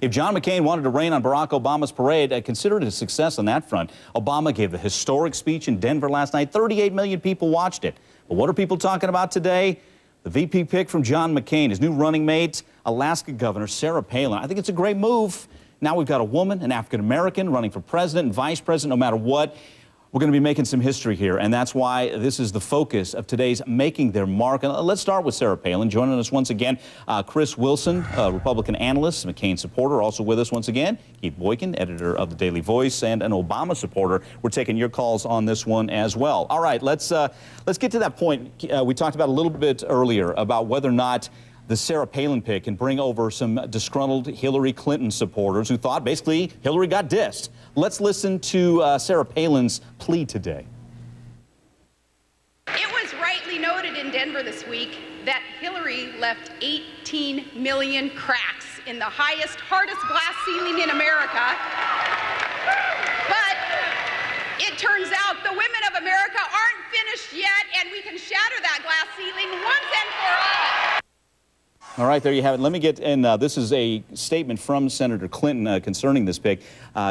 If John McCain wanted to rain on Barack Obama's parade, consider it a success on that front. Obama gave the historic speech in Denver last night. 38 million people watched it. But what are people talking about today? The VP pick from John McCain, his new running mate, Alaska Governor Sarah Palin. I think it's a great move. Now we've got a woman, an African-American, running for president and vice president, no matter what. We're going to be making some history here, and that's why this is the focus of today's Making Their Mark. And let's start with Sarah Palin. Joining us once again, Chris Wilson, Republican analyst, McCain supporter, also with us once again. Keith Boykin, editor of the Daily Voice, and an Obama supporter. We're taking your calls on this one as well. All right, let's get to that point. We talked about a little bit earlier about whether or not the Sarah Palin pick can bring over some disgruntled Hillary Clinton supporters who thought basically Hillary got dissed. Let's listen to Sarah Palin's plea today. It was rightly noted in Denver this week that Hillary left 18 million cracks in the highest, hardest glass ceiling in America. But it turns out the women of America aren't finished yet, and we can shatter that glass ceiling once and for all. All right, there you have it. Let me get in. This is a statement from Senator Clinton concerning this pick.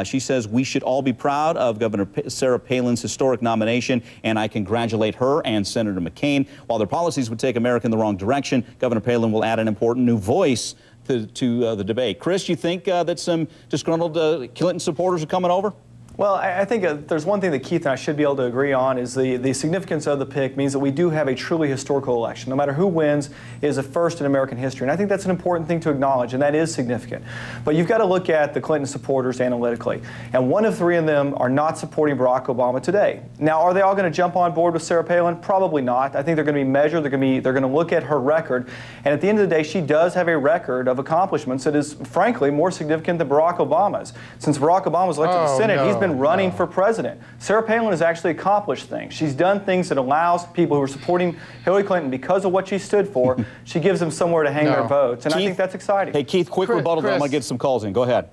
She says, "We should all be proud of Governor Sarah Palin's historic nomination, and I congratulate her and Senator McCain. While their policies would take America in the wrong direction, Governor Palin will add an important new voice to the debate." Chris, you think that some disgruntled Clinton supporters are coming over? Well, I think there's one thing that Keith and I should be able to agree on is the significance of the pick means that we do have a truly historical election. No matter who wins, it is a first in American history. And I think that's an important thing to acknowledge, and that is significant. But you've got to look at the Clinton supporters analytically. And one of three of them are not supporting Barack Obama today. Now, are they all going to jump on board with Sarah Palin? Probably not. I think they're going to be measured. They're going to look at her record. And at the end of the day, she does have a record of accomplishments that is, frankly, more significant than Barack Obama's. Since Barack Obama was elected to the Senate, he's been running for president. Sarah Palin has actually accomplished things. She's done things that allows people who are supporting Hillary Clinton because of what she stood for, she gives them somewhere to hang their votes. And Keith, I think that's exciting. Hey, Keith, quick rebuttal. I'm going to get some calls in. Go ahead.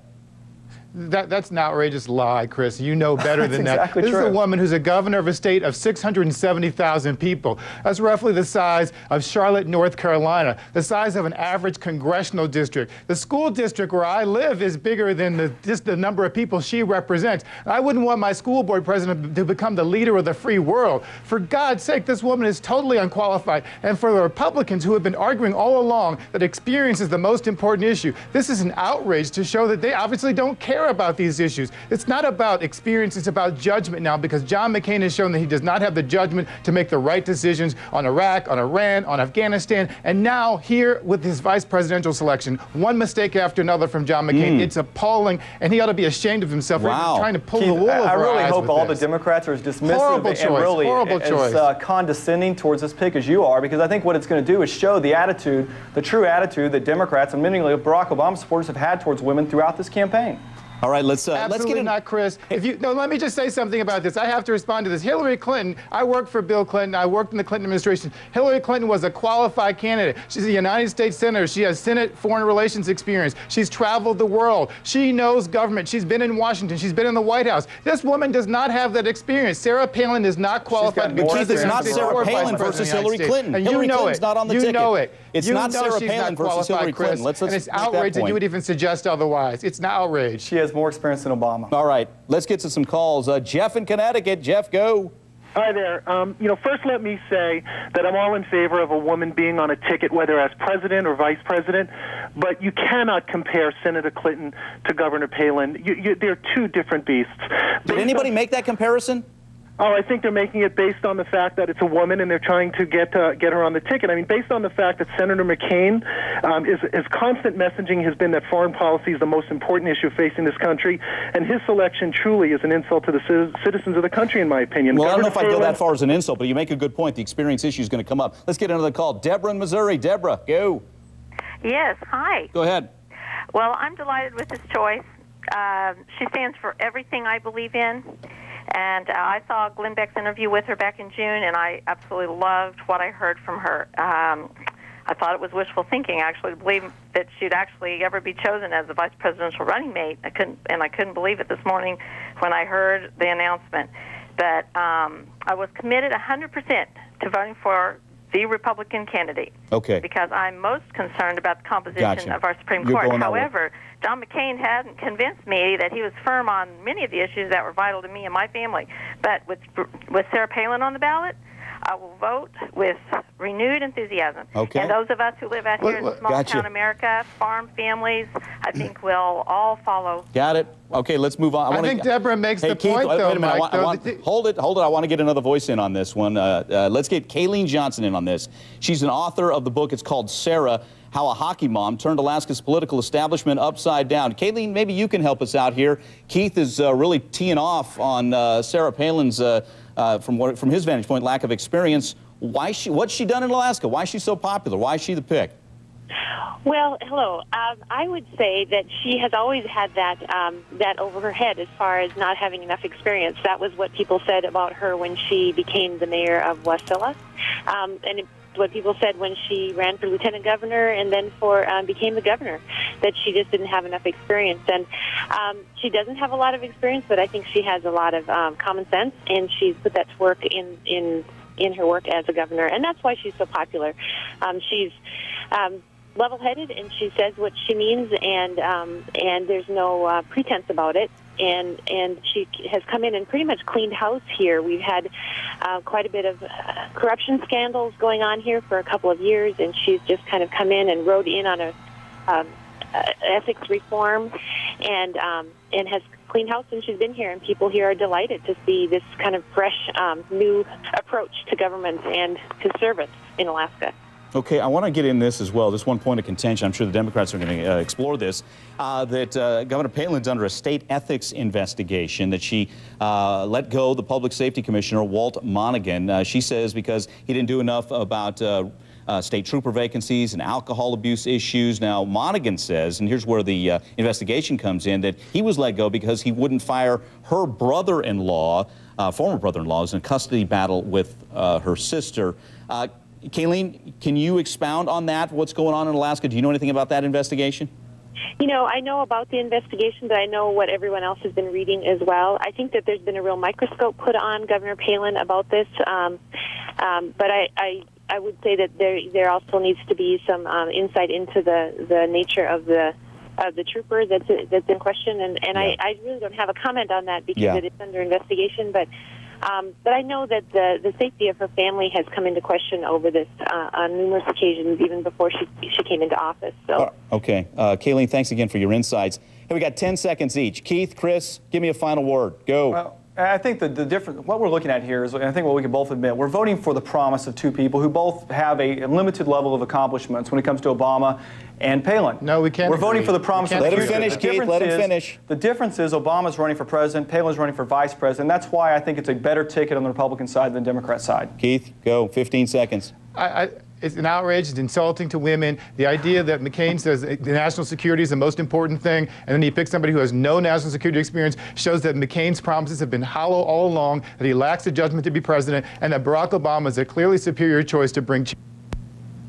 That's an outrageous lie, Chris. You know better than that. Exactly This true. is a woman who's a governor of a state of 670,000 people. That's roughly the size of Charlotte, North Carolina, the size of an average congressional district. The school district where I live is bigger than just the number of people she represents. I wouldn't want my school board president to become the leader of the free world. For God's sake, this woman is totally unqualified. And for the Republicans who have been arguing all along that experience is the most important issue, this is an outrage to show that they obviously don't care about these issues. It's not about experience, it's about judgment now, because John McCain has shown that he does not have the judgment to make the right decisions on Iraq, on Iran, on Afghanistan, and now here with his vice presidential selection, one mistake after another from John McCain. It's appalling, and he ought to be ashamed of himself for even trying to pull Keith, the wool over our eyes. I really hope all this. the Democrats are as dismissive Horrible and choice. really Horrible choice. as condescending towards this pick as you are, because I think what it's going to do is show the attitude, the true attitude that Democrats and many of Barack Obama supporters have had towards women throughout this campaign. All right, let's Absolutely get not, Chris. Let me just say something about this. I have to respond to this. Hillary Clinton, I worked for Bill Clinton. I worked in the Clinton administration. Hillary Clinton was a qualified candidate. She's a United States senator. She has Senate foreign relations experience. She's traveled the world. She knows government. She's been in Washington. She's been in the White House. This woman does not have that experience. Sarah Palin is not qualified. But Keith, it's not Sarah Palin versus Hillary Clinton. And Hillary you know Clinton's it. not on the you ticket. know it. It's you not know Sarah she's Palin not versus Hillary Chris. Clinton. Let's and it's make that outrage that point. you would even suggest otherwise. It's an outrage. She has more experience than Obama. All right, let's get to some calls. Jeff in Connecticut. Jeff, go. Hi there. First let me say that I'm all in favor of a woman being on a ticket, whether as president or vice president, but you cannot compare Senator Clinton to Governor Palin. They're two different beasts. Did anybody make that comparison? Oh, I think they're making it based on the fact that it's a woman and they're trying to get her on the ticket. I mean, based on the fact that Senator McCain, his constant messaging has been that foreign policy is the most important issue facing this country, and his selection truly is an insult to the citizens of the country, in my opinion. Well, Governor I don't know if I'd go that far as an insult, but you make a good point. The experience issue is going to come up. Let's get another call. Deborah in Missouri. Deborah, go. Yes, hi. Go ahead. Well, I'm delighted with this choice. She stands for everything I believe in. And I saw Glenn Beck's interview with her back in June, and I absolutely loved what I heard from her. I thought it was wishful thinking, actually, to believe that she'd actually ever be chosen as the vice presidential running mate. I couldn't believe it this morning when I heard the announcement. But I was committed 100% to voting for the Republican candidate. Okay. Because I'm most concerned about the composition Gotcha. of our Supreme You're Court. going that way. However, John McCain hadn't convinced me that he was firm on many of the issues that were vital to me and my family. But with Sarah Palin on the ballot, I will vote with renewed enthusiasm. Okay. And those of us who live out here in small town America, farm families, I think will all follow. Got it. Okay, let's move on. I think Deborah makes the Keith, point, wait though, a minute. Mike. Hold it. I want to get another voice in on this one. Let's get Kayleen Johnson in on this. She's an author of the book. It's called Sarah, How a Hockey Mom Turned Alaska's Political Establishment Upside Down. Kayleen, maybe you can help us out here. Keith is really teeing off on Sarah Palin's, from his vantage point, lack of experience. What's she done in Alaska? Why is she so popular? Why is she the pick? Well, hello. I would say that she has always had that over her head as far as not having enough experience. That was what people said about her when she became the mayor of Wasilla, and what people said when she ran for lieutenant governor and then became the governor, that she just didn't have enough experience. And she doesn't have a lot of experience, but I think she has a lot of common sense, and she's put that to work in her work as a governor, and that's why she's so popular. She's level-headed, and she says what she means, and there's no pretense about it. And she has come in and pretty much cleaned house here. We've had quite a bit of corruption scandals going on here for a couple of years, and she's just kind of come in and rode in on a ethics reform, and has cleaned house since she's been here, and people here are delighted to see this kind of fresh, new approach to government and to service in Alaska. Okay, I want to get in this as well. This one point of contention. I'm sure the Democrats are going to explore this. That Governor Palin's under a state ethics investigation. That she let go the Public Safety Commissioner Walt Monaghan. She says because he didn't do enough about state trooper vacancies and alcohol abuse issues. Now Monaghan says, and here's where the investigation comes in, that he was let go because he wouldn't fire her brother-in-law, former brother-in-law, is in a custody battle with her sister. Kayleen, can you expound on that? What's going on in Alaska? Do you know anything about that investigation? You know, I know about the investigation, but I know what everyone else has been reading as well. I think that there's been a real microscope put on Governor Palin about this, but I would say that there also needs to be some insight into the nature of the trooper that's in question, and yeah. I really don't have a comment on that because it is under investigation, but I know that the safety of her family has come into question over this on numerous occasions, even before she came into office. So. Okay. Kayleen, thanks again for your insights. Hey, we got 10 seconds each. Keith, Chris, give me a final word. Go. Well, I think the difference, what we're looking at here is, I think what we can both admit, we're voting for the promise of two people who both have a limited level of accomplishments when it comes to Obama and Palin. No, we can't. We're voting for the promise of the future. Let him finish, Keith. Let him finish. The difference is Obama's running for president, Palin's running for vice president. That's why I think it's a better ticket on the Republican side than the Democrat side. Keith, go. 15 seconds. It's an outrage. It's insulting to women. The idea that McCain says national security is the most important thing, and then he picks somebody who has no national security experience, shows that McCain's promises have been hollow all along, that he lacks the judgment to be president, and that Barack Obama is a clearly superior choice to bring.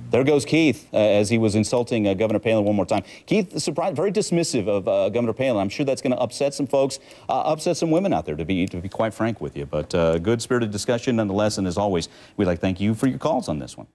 There goes Keith as he was insulting Governor Palin one more time. Keith, surprised, very dismissive of Governor Palin. I'm sure that's going to upset some folks, upset some women out there, to be quite frank with you. But good spirited discussion nonetheless. And as always, we'd like to thank you for your calls on this one.